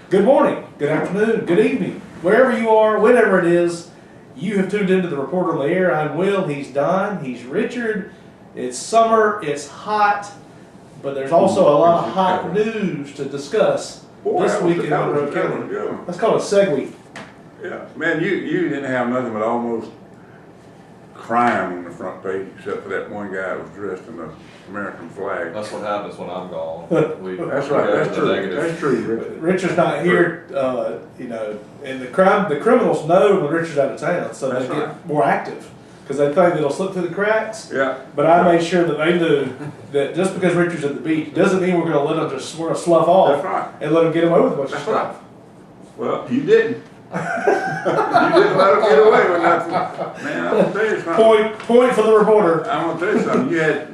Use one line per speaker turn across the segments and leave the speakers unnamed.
Good morning, good afternoon, good evening, wherever you are, whenever it is, you have tuned into the Reporter on the Air. I'm Will, he's Don, he's Richard. It's summer, it's hot, but there's also a lot of hot news to discuss this week in Monroe County. Let's call it Seg Week.
Yeah, man, you didn't have nothing but almost crime on the front page, except for that one guy that was dressed in the American flag.
That's what happens when I'm gone.
That's right. That's true. That's true, Richard.
Richard's not here, and the criminals know when Richard's out of town, so they get more active because they think it'll slip through the cracks.
Yeah.
But I made sure that they knew that just because Richard's at the beach doesn't mean we're going to let them just sort of slough off.
That's right.
And let them get away with a bunch of
That's
stuff.
right. Well, you didn't. You didn't let him get away with nothing. Man, I'm gonna tell you something.
Point for the reporter.
I'm gonna tell you something. You had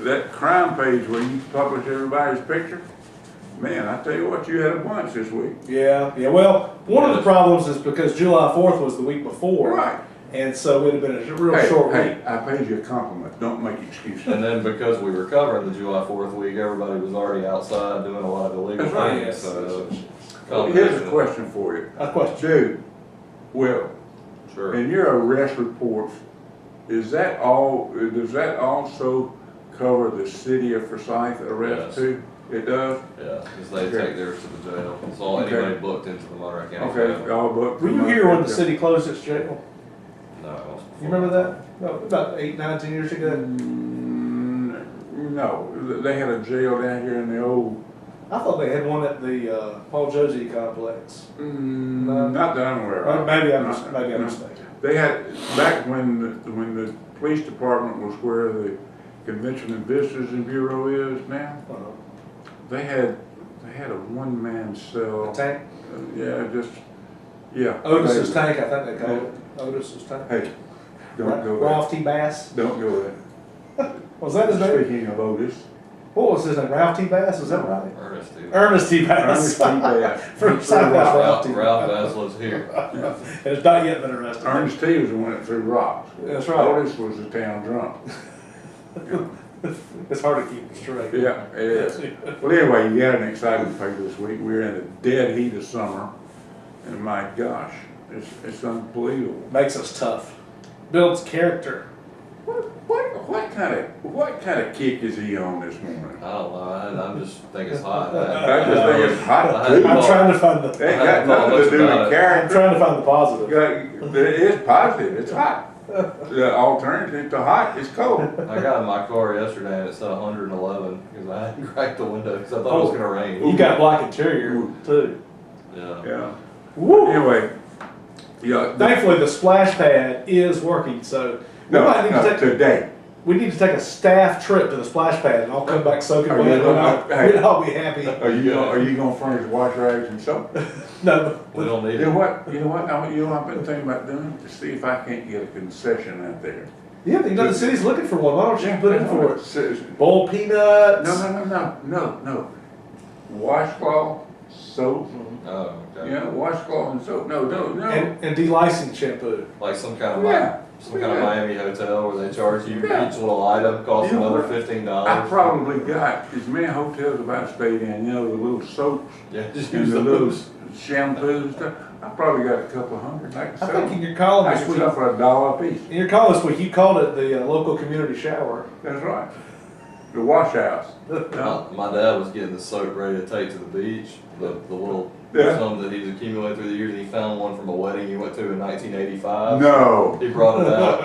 that crime page where you publish everybody's picture. Man, I tell you what, you had a bunch this week.
Yeah. Well, one of the problems is because July 4th was the week before.
Right.
And so it would have been a real short week.
I paid you a compliment. Don't make excuses.
And then because we were covering the July 4th week, everybody was already outside doing a lot of illegal
That's right.
things.
Yes.
So
Well, here's a question for you.
A question.
Dude, Will,
sure.
in your arrest reports, does that also cover the city of Forsyth arrest
Yes.
too? It does?
Yeah, because they take theirs to the jail. It's all anybody booked into the Monroe County
Okay,
jail.
all booked.
Were you here when the city closed its jail?
No.
You remember that? No, about 8, 9, 10 years ago?
No, they had a jail down here in the old.
I thought they had one at the Paul Josie complex.
Not that I'm aware of.
Maybe I'm mistaken.
They had, back when the police department was where the Convention and Visitors Bureau is now, they had a one-man cell.
A tank? Otis's tank, I think they called it. Otis's tank.
Hey, don't go there.
Ralph T. Bass.
Don't go there.
Was that his name?
Speaking of Otis.
What was his name? Ralph T. Bass? Was that right?
Ernest T.
Ernest T. Bass.
Ernest T. Bass.
From Southwest Ralph T.
Ralph Bass lives here.
It's not yet been arrested.
Ernest T. was the one that threw rocks.
That's right.
Otis was the town drunk.
It's hard to keep straight.
Yeah, it is. Well, anyway, you got an exciting paper this week. We're in the dead heat of summer, and my gosh, it's unbelievable.
Makes us tough. Builds character.
What kind of kick is he on this morning?
I don't know. I just think it's hot.
I just think it's hot too.
I'm trying to find the.
It ain't got nothing to do with
I'm
character.
trying to find the positive.
It is positive. It's hot. The alternative to hot is cold.
I got in my car yesterday and it said 111 because I hadn't cracked the window because I thought it was going to rain.
You got black interior too.
Yeah.
Yeah.
Woo.
Anyway, yeah.
Thankfully, the splash pad is working, so
Today.
we need to take a staff trip to the splash pad, and I'll come back soaking
Are you
wet.
gonna-
We'd all be happy.
Are you gonna furnish wash rags and soap?
No,
We don't need
You know
it.
what? You know what? I've been thinking about doing to see if I can't get a concession out there.
yeah, the city's looking for one. Why don't you put in for it?
Seriously.
Boiled peanuts.
No. Washcloth, soap.
Oh, okay.
Yeah, washcloth and soap. No.
And delicing shampoo.
Like some kind of
Yeah.
kind of Miami hotel where they charge you
Yeah.
each little item costs
You know
another
what?
$15.
I probably got as many hotels about stayed in. You know, the little soaps
Yeah, just
and
use
the little
those.
shampoos and stuff. I probably got a couple hundred. I
I think in your column
I
this
can
week,
sell for $1 a piece.
in your column this week, you called it the local community shower.
That's right. The wash house. No.
My dad was getting the soap ready to take to the beach, the little
Yeah.
some that he's accumulated through the years, and he found one from a wedding he went to in 1985.
No.
He brought it out.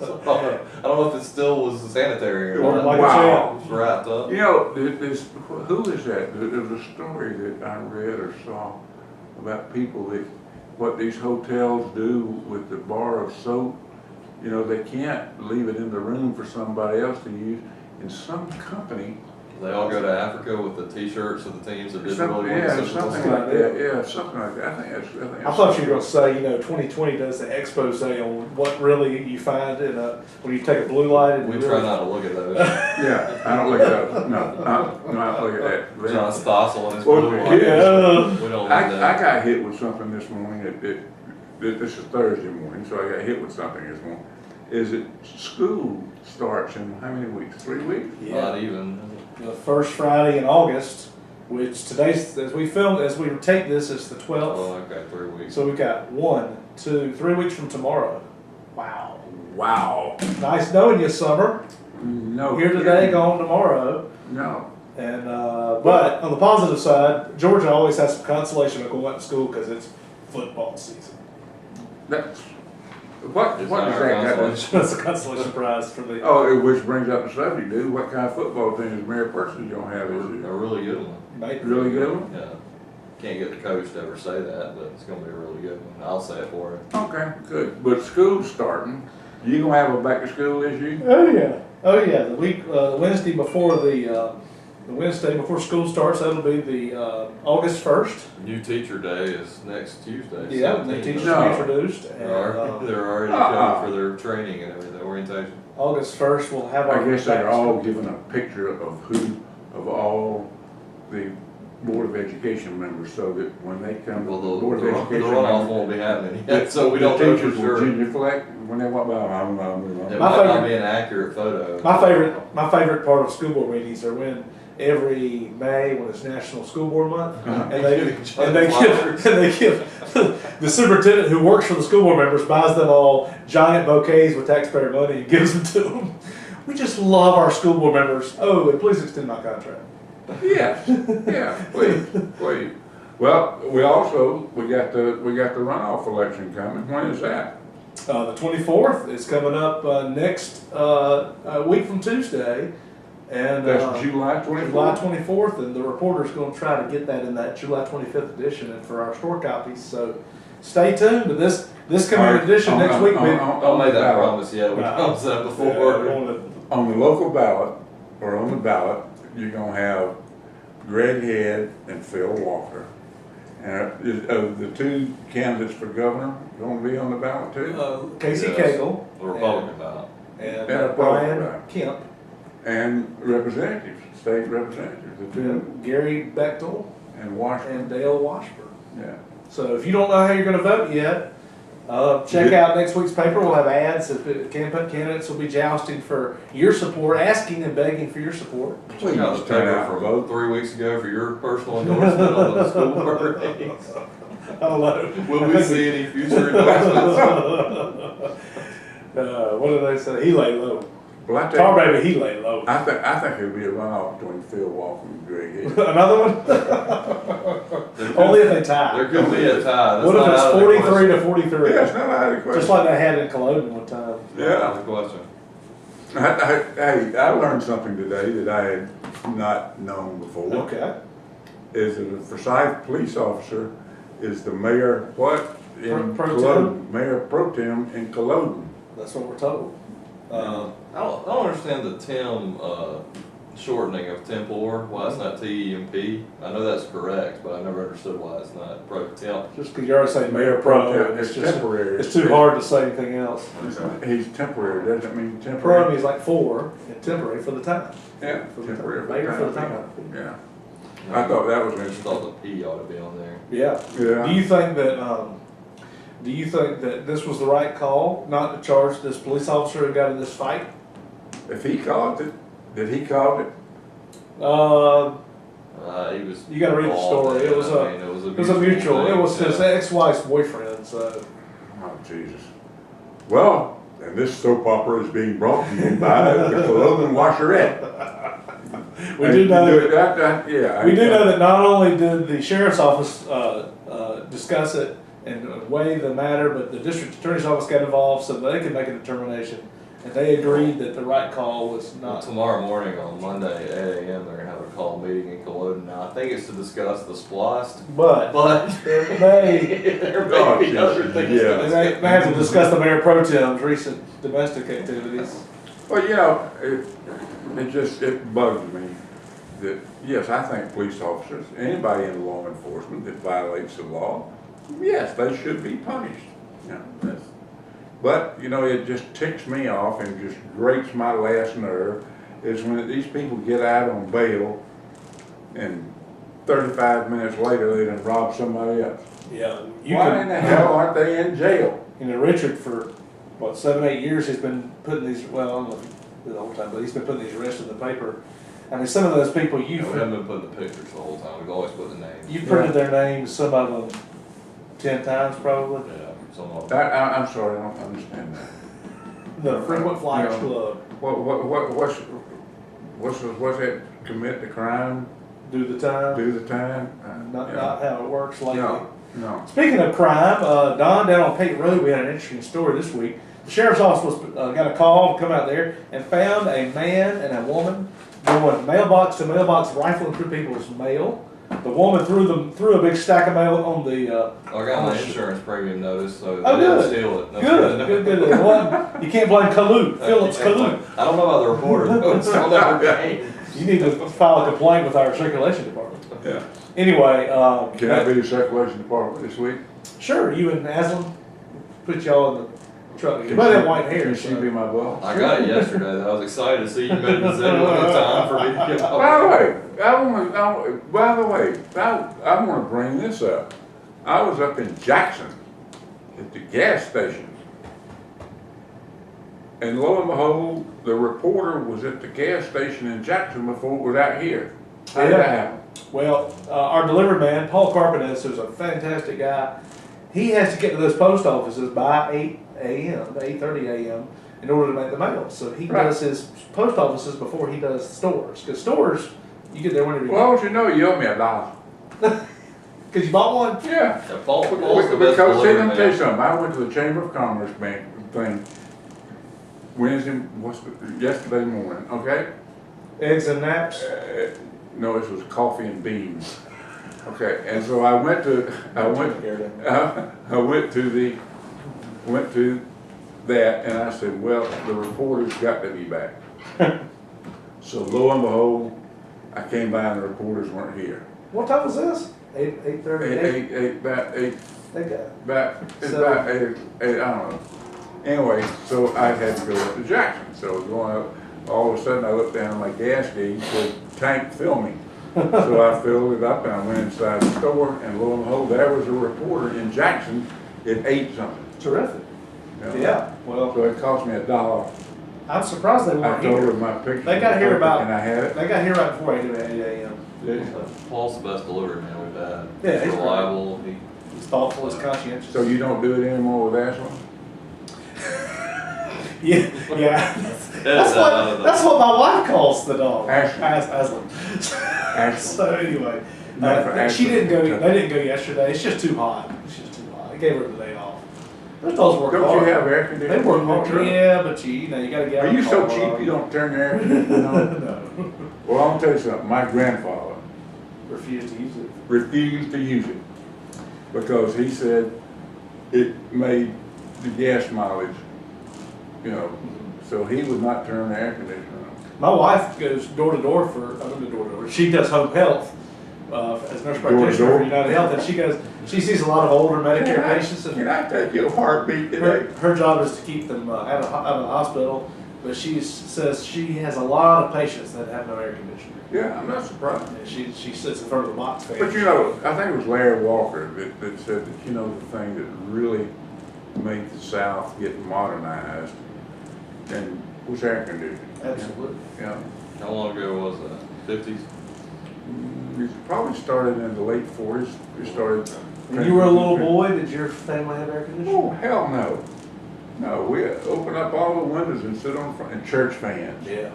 So, I don't know if it still was sanitary or not.
Like
Wow.
It was wrapped up.
You know, who is that? There's a story that I read or saw about people what these hotels do with the bar of soap. You know, they can't leave it in the room for somebody else to use. And some company,
They all go to Africa with the T-shirts of the teams that did really well.
something like that. Yeah, something like that. I think
I thought you were going to say, 2020 does the expose on what really you find in when you take a blue light. And
We try not to look at those.
Yeah, I don't look at those. No, I don't look at that.
John Stossel and his
Well,
blue light.
yeah.
We don't need
I
that.
got hit with something this morning. This is Thursday morning, so I got hit with something this morning. Is it school starts in how many weeks? 3 weeks?
Not even.
The first Friday in August, which today's, as we take this, it's the 12th.
Oh, okay, 3 weeks.
So we've got 1, 2, 3 weeks from tomorrow. Wow.
Wow.
Nice knowing you, Summer.
No.
Here today, gone tomorrow.
No.
And but on the positive side, Georgia always has some consolation of going back to school because it's football season.
That's, what
It's
does
not
that
our
got?
consolation.
That's a consolation prize for the.
Oh, which brings up the subject, dude. What kind of football team is Mary Persons gonna have this
A
year?
really good one.
Night.
Really good one?
Yeah. Can't get the coach to ever say that, but it's gonna be a really good one. I'll say it for it.
Okay, good. But school's starting. You gonna have a back to school issue?
Oh yeah. Oh yeah. The week, Wednesday before the Wednesday before school starts, that'll be the August 1st.
New teacher day is next Tuesday.
Yeah, the
17th.
teachers
No.
will be introduced. And,
They're already coming for their training and everything, orientation.
August 1st, we'll have our.
I guess they're
back to
all
school.
given a picture of who, of all the Board of Education members, so that when they come to
Well,
the Board of
the
Education.
runoff
members,
won't be happening
the-
yet, so we
the
don't know for
teachers will
sure.
genuflect when they walk by.
It
My
might not
favorite-
be an accurate photo.
My favorite part of school board meetings are when every May, when it's National School Board Month,
Uh-huh.
and they give the superintendent who works for the school board members buys them all giant bouquets with taxpayer money and gives them to them. We just love our school board members. Oh, and please extend my contract.
Yes, yeah, please, please. Well, we got the runoff election coming. When is that?
The 24th is coming up next week from Tuesday, and
That's July 24th?
July 24th, and the reporter's going to try to get that in that July 25th edition and for our store copies. So stay tuned to this coming edition next week.
Don't make that
ballot.
promise yet, we
Nah.
promised that
Yeah,
before.
we're going to-
On the local ballot, or on the ballot, you're gonna have Greg Head and Phil Walker. And the two candidates for governor gonna be on the ballot too?
Casey
Yes.
Cagle
The Republican ballot.
and
And a
Brian
Republican.
Kemp,
And representatives, state representatives, the two,
Gary Bechtel,
and Washington,
and Dale Washburn.
yeah.
So if you don't know how you're going to vote yet, check out next week's paper. We'll have ads. Campaign candidates will be jousting for your support, asking and begging for your support.
Check out the
turn
paper
out and
from
vote.
3 weeks ago for your personal endorsement on the school board ratings.
I don't know.
Will we see any future endorsements?
What did they say? He lay low.
Well, I
Tar
think,
baby, he lay low.
I think it'll be a runoff between Phil Walker and Greg Head.
Another one? Only if they tie.
There could be a tie. That's
What if
not
it's
out of the
43
question.
to 43?
Yeah, it's not out of the question.
Just like they had in Culloden one time.
Not out of the question.
Hey, I learned something today that I had not known before.
Okay.
Is that a Forsyth police officer is the mayor, what? In
Pro
Culloden. Mayor pro tem in Culloden.
That's what we're told.
I don't understand the Tim shortening of Tempor, why it's not TEMP. I know that's correct, but I never understood why it's not pro temp.
Just because you already say mayor pro, and
It's
it's just,
temporary.
it's too hard to say anything else.
He's temporary, doesn't mean
Pro
temporary.
means like for, and temporary for the time.
Yeah,
For the
temporary.
time. Mayor for the time.
Yeah. I thought that was
I just
interesting.
thought the P ought to be on there.
Yeah.
Yeah.
Do you think that this was the right call, not to charge this police officer who got in this fight?
If he called it, did he call it?
He was.
You gotta read the
involved
story.
in
It was
I
a-
mean, it was
It was a mutual, it
thing,
was his
so-
ex-wife's boyfriend, so.
Oh, Jesus. Well, and this soap opera is being brought to you by the Culloden Washerette.
We do know that.
Yeah.
We do know that not only did the sheriff's office discuss it and weigh the matter, but the district attorney's office got involved so they could make a determination. And they agreed that the right call was
Well,
not.
tomorrow morning on Monday at 8 a.m. they're gonna have a call meeting in Culloden. Now I think it's to discuss the spliced,
But
but
they
there
Oh,
may be other things.
yeah.
to
they
discuss.
have to discuss the mayor pro tem's recent domestic activities.
Well, it bugs me that, yes, I think police officers, anybody in law enforcement that violates the law, yes, they should be punished. But, it just ticks me off and just grates my last nerve is when these people get out on bail and 35 minutes later they done robbed somebody else.
Yeah.
Why in the hell aren't they in jail?
Richard for, 7, 8 years, he's been putting these, well, I don't know the whole time, but he's been putting these arrests in the paper. I mean, some of those people,
We haven't been putting the pictures the whole time, we've always put the names.
you printed their names, some of them 10 times probably.
Yeah, some of them.
I'm sorry, I don't understand that.
The Frequent Flyers
Yeah.
Club,
What's that, commit the crime,
do the time,
do the time?
not
Yeah.
how it works lately.
No.
Speaking of crime, Don, down on Pate Road, we had an interesting story this week. The sheriff's office got a call to come out there and found a man and a woman going mailbox to mailbox, rifling through people's mail. The woman threw a big stack of mail on the.
I got my insurance premium notice, so
Oh,
they didn't
good.
steal it. That's
Good. Well, you can't blame Kalute, Phillips Kalute.
I don't know about the reporter, though, it's on that game.
You need to file a complaint with our circulation department.
Yeah.
Anyway,
Can I be the circulation department this week?
sure, you and Aslan, put y'all in the truck. You might have white hair.
Can she be my boss?
I got it yesterday, though. I was excited to see you made the decision one time for me to get my.
By the way, I want to bring this up. I was up in Jackson at the gas station. And lo and behold, the reporter was at the gas station in Jackson before it was out here. How did that happen?
Well, our delivery man, Paul Carpenter, who's a fantastic guy, he has to get to those post offices by 8 a.m., 8:30 a.m. in order to make the mail. So he
Right.
does his post offices before he does stores. Because stores, you get there whenever you
Well, you know, you owe me $1.
Because you bought one?
Yeah.
Yeah, Paul's the best
Because, see,
delivery
let me tell you
man.
something, I went to the Chamber of Commerce bank thing yesterday morning, okay?
Eggs and naps?
No, this was coffee and beans. Okay, and so I went to that, and I said, well, the reporter's got to be back. So lo and behold, I came by and the reporters weren't here.
What time was this? 8:30?
About eight,
They got
it's about eight, I don't know. Anyway, so I had to go up to Jackson. So I was going up, all of a sudden I looked down at my gas gauge, said, tank filming. So I filled it up and I went inside the store, and lo and behold, there was a reporter in Jackson at 8 something.
terrific.
You know?
Yeah, well,
So it cost me $1.
I'm surprised they
I
weren't
told her
here.
my picture.
They got here about-
And I had it.
They got here right before 8 a.m.
Paul's the best delivery man we've had.
Yeah,
He's
he's great.
reliable,
He's thoughtful, he's conscientious.
So you don't do it anymore with Ashley?
Yeah. That's what my wife calls the dog.
Ashley.
Aslan.
Ashley.
So anyway,
Not for
she
Ashley.
didn't go. They didn't go yesterday. It's just too hot. It's just too hot. I gave her the day off. Those dogs work
Don't
hard.
you have air
They
conditioning?
work
in your
hard.
truck?
Yeah, but you know you gotta get.
Are
out
you
of
so
the car.
cheap you don't turn your air conditioning on?
No.
Well, I'll tell you something, my grandfather
Refuse to use it.
refused to use it because he said it made the gas mileage, you know, so he would not turn the air conditioner on.
My wife goes door to door for. I don't do door to door. She does home health as nurse practitioner for United Health, and she sees a lot of older Medicare patients, and
Can I take your heartbeat today?
her job is to keep them out of the hospital. But she says she has a lot of patients that have no air conditioner.
Yeah, I'm not surprised.
And she sits in front of the box fan.
But you know, I think it was Larry Walker that said that, you know, the thing that really made the South get modernized and was air conditioning.
Absolutely.
Yeah.
How long ago was that? 50s?
It probably started in the late 40s. We started.
When you were a little boy, did your family have air conditioning?
Oh, hell no. No, we open up all the windows and sit on front, and church fans.
Yeah.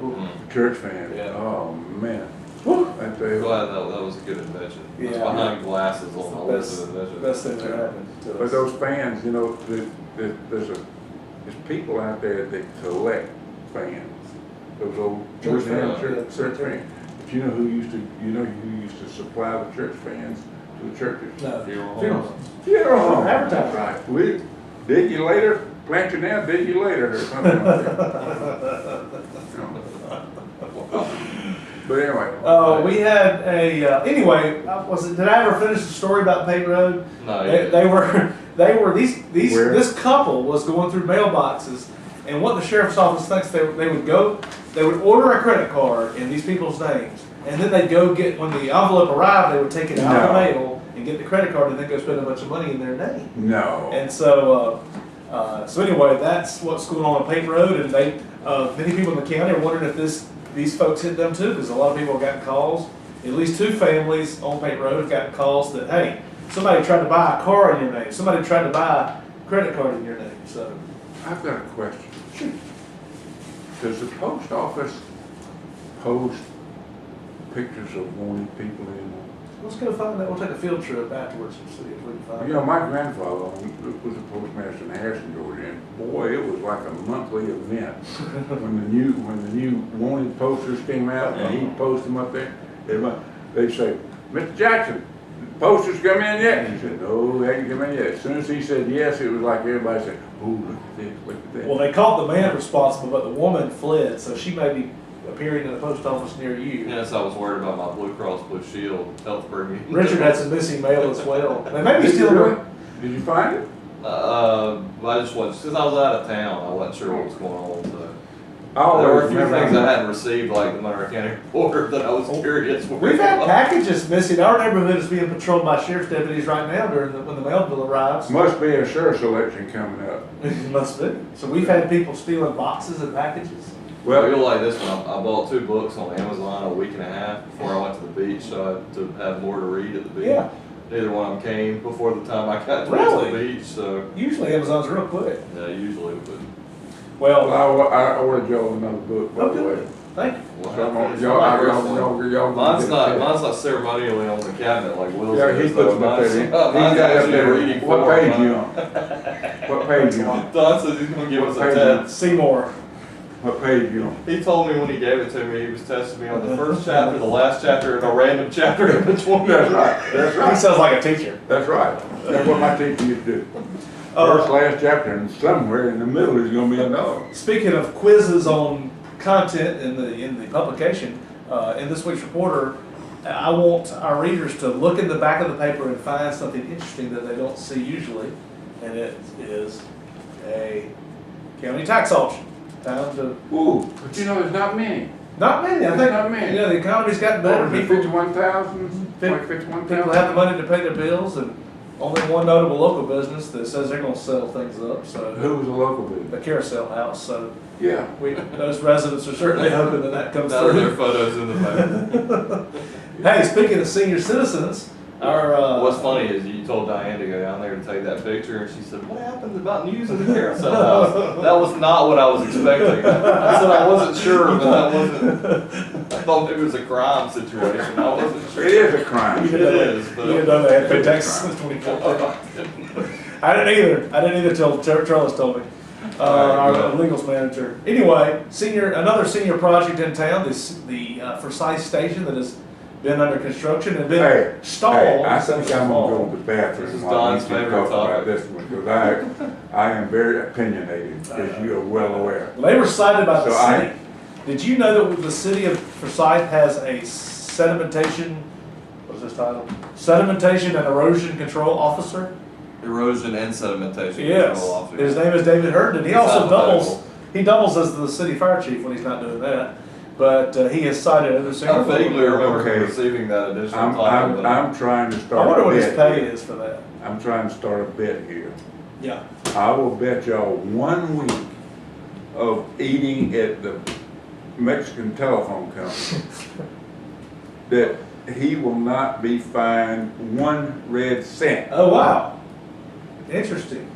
Church fans.
Yeah.
Oh, man.
Woo.
I tell
I'm
you.
glad that was a good invention. It's
Yeah.
behind glasses on the list of
Best
inventions.
thing that happened to
But
us.
those fans, you know, there's people out there that collect fans. Those old
Church
fans,
fans,
church
yeah.
fans. But you know who used to supply the church fans to the churches?
No.
Funeral
Funeral
homes.
homes.
Funeral home.
Advertising.
Right. We dig you later, plant you now, dig you later, or something like that. But anyway.
We had anyway, did I ever finish the story about Pate Road?
No,
They were
Where?
this couple was going through mailboxes, and what the sheriff's office thinks they would order a credit card in these people's names, and then they'd go get, when the envelope arrived, they would take it out of the
No.
mail and get the credit card and then go spend a bunch of money in their name.
No.
And so anyway, that's what's going on Pate Road, and many people in the county are wondering if this these folks hit them too, because a lot of people have gotten calls. At least 2 families on Payne Road have gotten calls that, hey, somebody tried to buy a car in your name, somebody tried to buy a credit card in your name, so.
I've got a question.
Sure.
Does the post office post pictures of wanted people anymore?
Let's go find that, we'll take a field trip afterwards and see if we can find
You know,
it.
my grandfather was a postmaster in Harrison, Georgia, and boy, it was like a monthly event. When the new wanted posters came out and he'd post them up there, they'd say, Mr. Jackson, posters come in yet? And he said, no, they hadn't come in yet. As soon as he said yes, it was like everybody said, oh, look at this, look at that.
Well, they caught the man responsible, but the woman fled, so she may be appearing in the post office near you.
Yes, I was worried about my Blue Cross Blue Shield health premium.
Richard had some missing mail as well. They may be
Did you
stealing
really?
her.
Did you find it?
I just wasn't, since I was out of town, I wasn't sure what was going on, so.
I
There were a
always
few
remember.
things I hadn't received, like the Monroe County reporter, that I was curious.
We've had packages missing. Our neighborhood is being patrolled by sheriff's deputies right now when the mail bill arrives.
Must be a sheriff's election coming up.
It must be. So we've had people stealing boxes and packages.
Well,
Well,
you'll like this one. I bought 2 books on Amazon a week and a half before I went to the beach, so I had to have more to read at the beach.
Yeah.
Neither one of them came before the time I got to
Really?
the beach, so
Usually Amazon's real quick.
yeah, usually, but.
Well,
I ordered y'all another book, by the way.
okay. Thank you.
So y'all
Mine's not ceremonially on the cabinet like Will's.
Yeah, he
is,
puts
though.
them up there.
Mine's
got up
actually
there.
reading
What
for
page
mine.
you on? What page you on?
Don says he's gonna give us a
What page?
test.
Seymour.
What page you on?
He told me when he gave it to me, he was testing me on the first chapter, the last chapter, and a random chapter in between.
That's right, that's
He
right,
sounds like a teacher.
that's right. That's what my teacher used to do. First, last chapter, and somewhere in the middle is gonna be another one.
Speaking of quizzes on content in the publication, in this week's reporter, I want our readers to look in the back of the paper and find something interesting that they don't see usually, and it is a county tax auction. Time to,
Ooh, but you know, there's not many.
not many, I think.
There's not many.
Yeah, the economy's gotten better. People
51,000, like 51,000.
People have the money to pay their bills, and only one notable local business that says they're gonna sell things up, so.
Who was a local business?
The carousel house, so
Yeah.
those residents are certainly hoping that comes
Now there are
through.
photos in the back.
Hey, speaking of senior citizens, our,
What's funny is you told Diane to go down there to take that picture, and she said, "What happened about news in the carousel house?" That was not what I was expecting. I said I wasn't sure, but that wasn't. I thought it was a crime situation. I wasn't sure.
It is a crime.
It is, but
You didn't know they had paid taxes since 2014. I didn't either till Charles told me. Our legals manager. Anyway, another senior project in town, the Forsyth Station that has been under construction and been stalled.
Hey, I
since
think I'm
the
gonna go
fall.
to the bathroom.
This is
while
Don's
you two
favorite
talk about
topic.
this one, because I am very opinionated, as you are well aware.
They were cited by the
So I-
city. Did you know that the city of Forsyth has a sedimentation, what's this title? Sedimentation and erosion control officer?
Erosion and sedimentation
Yes.
control officer.
His name is David Herndon. He
It's
also
alphabetical.
doubles as the city fire chief when he's not doing that. But he has cited other
I
senior.
vaguely remember
Okay.
receiving that additional
I'm,
title. but
I'm trying to
I
start
wonder
a
what his
bet
pay
here.
is for that.
I'm trying to start a bet here.
Yeah.
I will bet y'all 1 week of eating at the Mexican telephone company that he will not be fined 1 red cent.
Oh, wow. Interesting.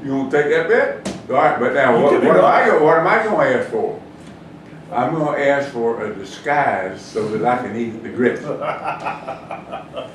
You gonna take that bet? All right, but now
You
what
could be
am
right.
what am I gonna ask for? I'm gonna ask for a disguise so that I can eat the grits.
A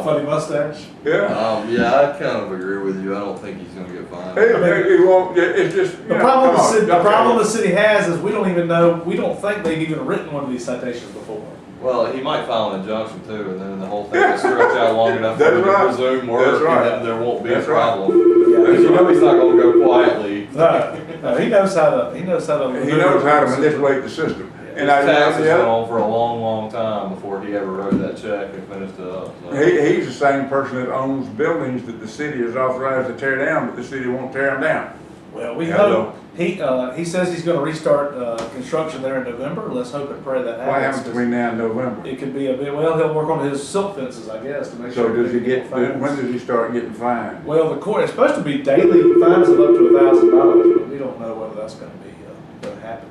funny mustache.
Yeah.
Yeah, I kind of agree with you. I don't think he's gonna get fined.
It won't, it's just, you
The
know,
problem,
come on,
the problem
okay.
the city has is we don't even know, we don't think they've even written one of these citations before.
Well, he might file an injunction too, and then the whole thing will stretch out long enough for
That's
him to
right.
resume work,
That's right.
and then there won't be a
That's right.
problem.
Yeah.
Because you know he's not gonna go quietly.
No, he knows how to.
He knows how to manipulate the system. And I,
Taxes went
yeah,
on for a long, long time before he ever wrote that check and finished it up. So.
he's the same person that owns buildings that the city is authorized to tear down, but the city won't tear them down.
Well, we
Yeah,
hope, he says he's gonna restart, construction there in November. Let's hope and pray that
What
happens.
happens between now and November?
It could be a bit, well, he'll work on his silk fences, I guess, to make
So
sure.
does he get,
fines.
when does he start getting fined?
Well, the court, it's supposed to be daily fines of up to $1,000, but we don't know whether that's gonna be, gonna happen.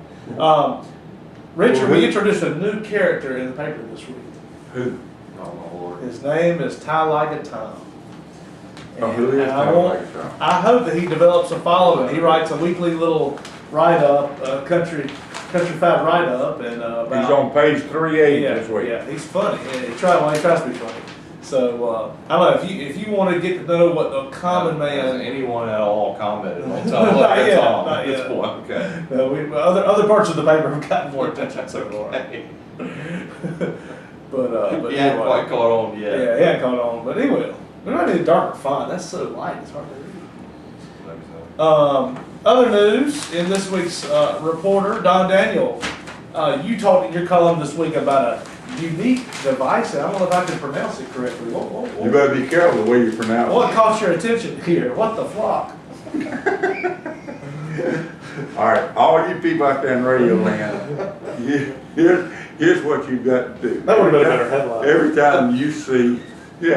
Richard,
Well,
we
who-
introduced a new character in the paper this week.
Who?
Oh, my Lord.
His name is Ty Like a Tom.
Oh, who is
And I
Ty
want-
Like a Tom?
I hope that he develops a following. He writes a weekly little write-up, country 5 write-up, and about.
He's on page 380
Yeah,
this week.
yeah, he's funny. Yeah, he tries to be funny. So I don't know if you want to get to know what the common
Has
man.
anyone at all commented on
Not
Tom like
yet,
a Tom
not
at this
yet.
point? Okay.
Other parts of the paper have gotten more attention so far.
Okay.
But
He hadn't
anyway.
quite caught on yet.
Yeah, he hadn't caught on, but he will. We might need a darker font. That's so light, it's hard to read.
Maybe so.
Other news in this week's reporter, Don Daniel, you talked in your column this week about a unique device, and I don't know if I can pronounce it correctly.
You better be careful the way you pronounce it.
What caught your attention here? What the flock?
All right, all you people out there in radio land, here's what you got to do.
That would've been a better headline.
Every time you see, what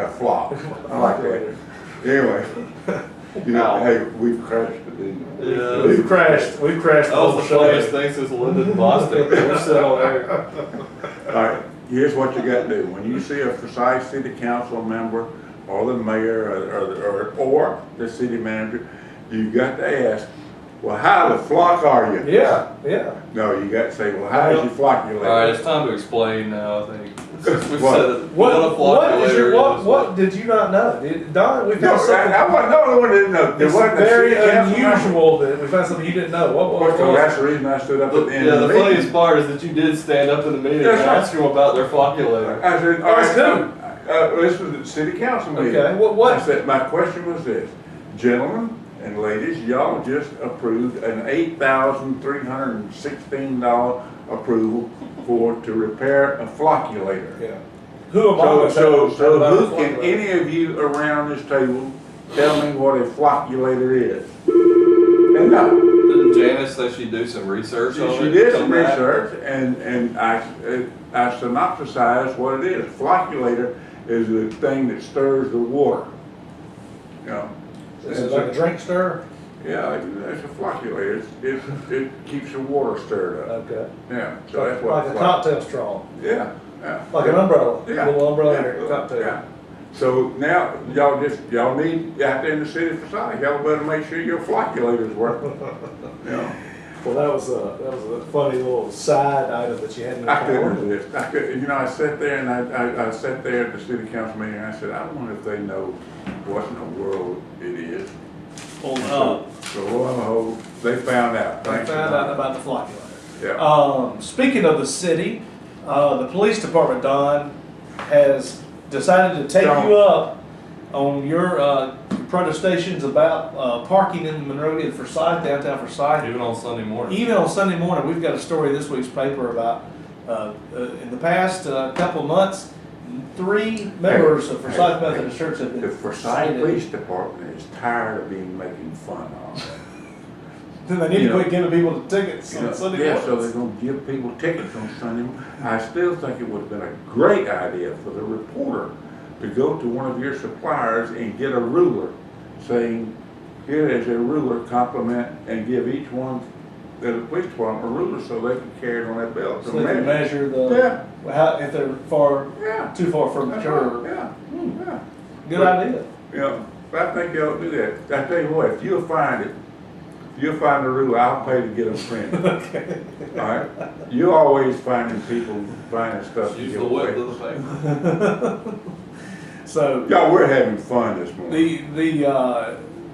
a flop. I like that. Anyway, hey, we've crashed today.
Yeah.
We've crashed the
That was
whole
the
show.
funniest thing since Lyndon Boston. We're still on air.
All right, here's what you got to do. When you see a Forsyth City Council member or the mayor or the city manager, you got to ask, well, how the flock are you?
Yeah, yeah.
No, you got to say, well, how is your flocculator?
All right, it's time to explain now, I think. We've
What?
said it. What a
What did you not know? Don, we
No,
found something.
I wasn't the only one that didn't know. There
It's
wasn't a
very
city council member.
unusual that we found something you didn't know. What
Of course,
was
that's the reason I stood up at the end
Yeah,
of
the
the meeting.
funniest part is that you did stand up in the meeting and
That's right.
ask them about their flocculator.
I said, all
That's
right, this was at the city council meeting.
Okay, what?
I said, my question was this, gentlemen and ladies, y'all just approved an $8,316 approval to repair a flocculator.
Yeah. Who among us?
So
about
who
the
can
flocculator?
any of you around this table tell me what a flocculator is? And no.
Didn't Janice say she'd do some research on it?
She did some
Come back?
research, and I synopsisized what it is. Flocculator is the thing that stirs the water. You know.
Is it like a drink stir?
Yeah, it's a flocculator. It keeps the water stirred up.
Okay.
Yeah, so that's what.
Like a cocktail straw.
Yeah, yeah.
Like an umbrella.
Yeah.
A little umbrella
Yeah,
in your cocktail.
yeah. So now y'all need out there in the city for Forsyth, y'all better make sure your flocculator's working. You know.
Well, that was a funny little side item that you had in your
I couldn't
column.
resist. I sat there and I sat there at the city council meeting and I said, I wonder if they know what in the world it is.
Well,
So lo and behold, they found out.
I
Thanks
found
a
out
lot.
about the flocculator.
Yeah.
Speaking of the city, the police department, Don, has decided to take
Don.
you up on your protestations about parking in the Monroe and Forsyth, downtown Forsyth.
Even on Sunday morning.
Even on Sunday morning, we've got a story in this week's paper about, in the past couple of months, 3 members of Forsyth
Hey,
Methodist Church have
The
been
Forsyth
cited.
Police Department is tired of being making fun of.
Then they need
You
to
know,
quit giving people the tickets
You know,
on Sunday
yeah, so
mornings.
they're gonna give people tickets on Sunday. I still think it would have been a great idea for the reporter to go to one of your suppliers and get a ruler, saying, here is a ruler, compliment, and give each one at the police department a ruler so they can carry it on their belt.
So they can measure the,
Yeah.
how, if they're
Yeah.
too far from the
That's
curb.
right, yeah, yeah.
Good idea.
You know, I think you ought to do that. I tell you what, if you'll find it, you'll find the ruler, I'll pay to get them printed.
Okay.
All right? You're always finding people finding stuff to
Use
give
the
away.
width of the paper.
So
Y'all, we're having fun this morning.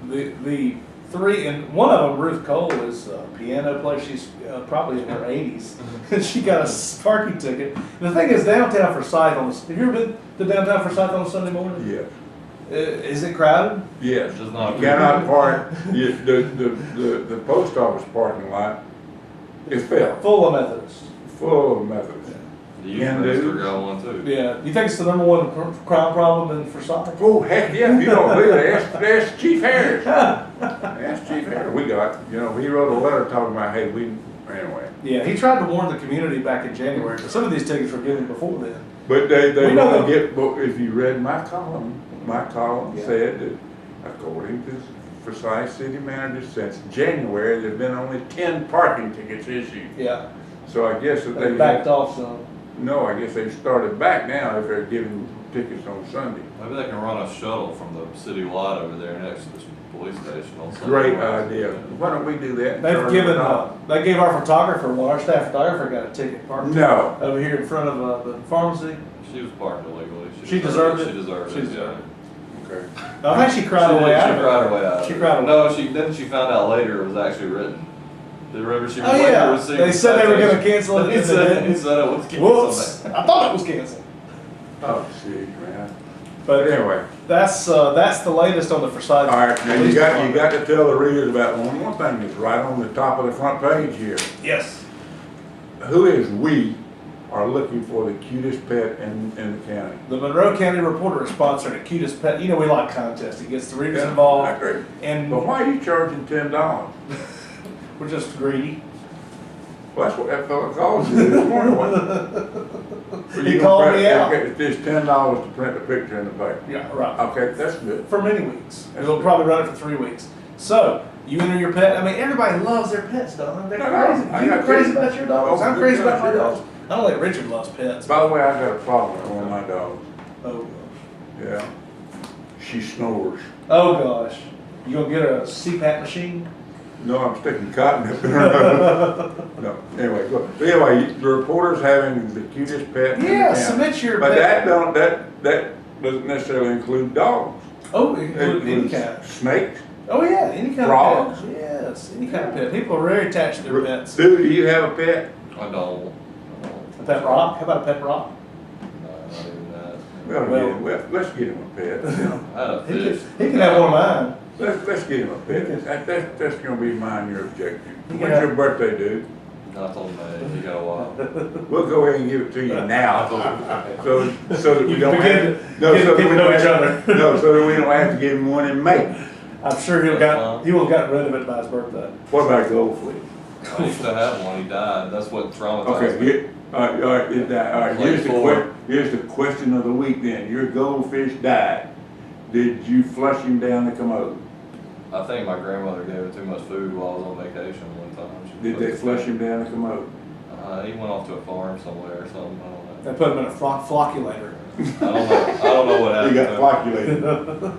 the 3, and one of them, Ruth Cole, is a piano player. She's probably in her 80s. And she got a parking ticket. The thing is, downtown Forsyth have you ever been to downtown Forsyth on a Sunday morning?
Yes,
Is it crowded?
yes.
It's just not.
You cannot park, the post office parking lot is filled,
Full of Methodists.
full of Methodists.
The youth
Can
minister
do.
got one too.
Yeah. You think it's the #1 crime problem in Forsyth?
Oh, heck yeah, if you don't believe it, ask Chief Harris. Ask Chief Harris. We got, he wrote a letter talking about, hey, anyway.
Yeah, he tried to warn the community back in January, but some of these tickets were given before then.
But they
We know
want
that-
to get, but if you read my column
Yeah.
said that according to Forsyth city manager since January. There've been only 10 parking tickets issued.
Yeah,
So I guess that
they
they
backed off some.
No, I guess they've started back now if they're giving tickets on Sunday.
Maybe they can run a shuttle from the city lot over there next to the police station on Sunday.
Great
morning.
idea. Why don't we do that? and
They've
charge
given,
them all?
they gave our photographer, well, our staff photographer got a ticket parked
No.
over here in front of the pharmacy.
She was parked illegally.
She deserved it?
She deserved
She
it,
deserved
yeah.
Okay.
I think she cried her
She
way
did,
out
she
of it.
cried her way out of
She
it.
cried her way.
No, she found out later it was actually written. Do you remember she was
Oh,
waiting
yeah.
to receive
They
the
said they were gonna
citation?
cancel it,
He
and they
said,
didn't.
he said it was
Whoops,
canceled.
I thought it was canceled.
Oh, gee, man.
But
But anyway,
that's the latest on the Forsyth.
all right, now
Police
you
Department.
got to tell the readers about one more thing that's right on the top of the front page here.
Yes.
Who is we are looking for the cutest pet in the county?
The Monroe County Reporter is sponsoring a cutest pet. You know, we like contests. It gets the readers
Yeah, I
involved.
agree.
And
But why are you charging $10?
we're just greedy.
Well, that's what that fella called you this morning.
He called me out.
It's just $10 to print a picture in the paper.
Yeah, right.
Okay, that's good.
For many weeks.
That's
We'll
good.
probably run it for 3 weeks. So, you enter your pet. I mean, everybody loves their pets, don't they? They're
No,
crazy.
I
You're
got
crazy
two.
about your dogs.
Oh,
I'm
good
crazy about my
gosh, yeah.
dogs. I don't think Richard loves pets.
By the way, I got a problem with one of my dogs.
Oh, gosh.
Yeah. She snores.
Oh, gosh. You gonna get a CPAP machine?
No, I'm sticking cotton up in her nose. No, anyway, go. So anyway, the reporter's having the cutest pet in the
Yeah,
county.
submit your
But
pet.
that doesn't necessarily include dogs.
Oh,
It
include any
includes
kind.
snakes.
Oh, yeah, any kind
Frogs?
of pet. Yes, any kind of pet. People are very attached to their pets.
Sue, do you have a pet?
I don't.
A pet rock? How about a pet rock?
No, not even that.
We ought to
Well-
get him. Let's get him a pet.
I had a
He can,
fish.
he can have one of mine.
Let's get him a pet. That's gonna be mine, your objective.
You
When's
can
your birthday, dude?
Not on May, you got a while.
We'll go ahead and give it to you now, so that we
You
don't
begin
have. No,
get
so that
to
we
know
don't
each
have-
other.
No, so that we don't have to give him one in May.
I'm sure he will have gotten rid of it by his birthday.
What about Goldfleet?
I used to have one, he died, that's what traumatized
Okay,
me.
all right, here's the question of the week then. Your goldfish died. Did you flush him down the commode?
I think my grandmother gave it too much food while I was on vacation one time. She
Did
put
they
it-
flush him down the commode?
He went off to a farm somewhere or something, I
They put him in a flocculator.
don't know. I don't know what
He
happened.
got
to him.
flocculated.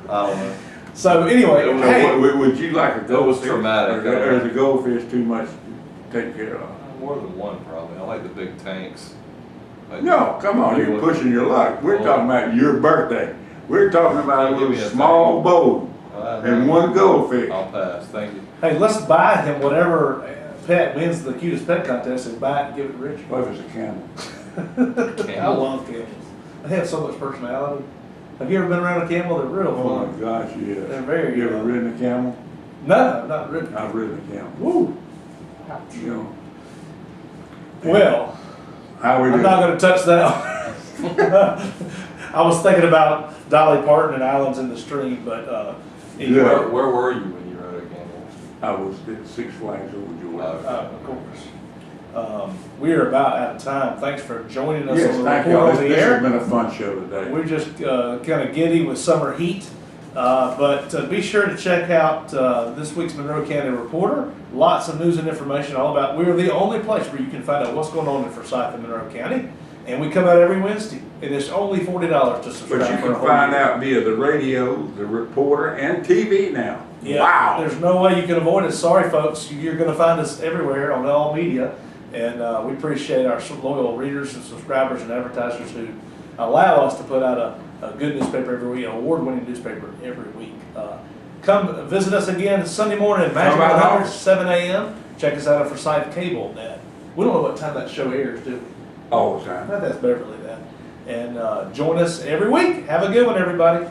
I don't know.
So anyway,
It was-
hey,
So, would you like a goldfish?
was traumatic.
Or is the goldfish too much to take care of?
More than one probably, I like the big tanks. Like-
No, come on, you're pushing your luck. We're
Well-
talking about your birthday. We're talking about a
Give me
little
a
small boat
I-
and one goldfish.
I'll pass, thank you.
hey, let's buy him whatever pet wins the cutest pet contest and buy it and give it to Richard.
What if it's a camel?
I
Camel?
love camels. They have so much personality. Have you ever been around a camel? They're real
Oh
fun.
my gosh, yes.
They're very
You ever
good.
ridden a camel?
No, I've not ridden.
I've ridden a camel.
Woo.
You know,
Well,
how we
I'm
doing?
not gonna touch that. I was thinking about Dolly Parton and Islands in the Stream, but, anyway.
Yeah.
Where were you when you rode a camel?
I was at Six Flags over Georgia.
Of course. We are about out of time. Thanks for joining us
Yes,
on the
thank
report
you.
on the
This has
air.
been a fun show today.
We're just kind of giddy with summer heat. But be sure to check out this week's Monroe County Reporter. Lots of news and information all about. We are the only place where you can find out what's going on in Forsyth and Monroe County. And we come out every Wednesday. And it's only $40 to subscribe.
But you
for a
can
whole
find
year.
out via the radio, the reporter, and TV now.
Yeah,
Wow.
there's no way you can avoid us. Sorry, folks. You're going to find us everywhere on all media. And we appreciate our loyal readers and subscribers and advertisers who allow us to put out a good newspaper every week, an award-winning newspaper every week. Come visit us again Sunday morning at Magic
How about
100, 7 a.m. Check us out on Forsyth Cable Net. We don't know what time that show airs, do we?
All the
I
time.
thought that's Beverly that. And join us every week. Have a good one, everybody.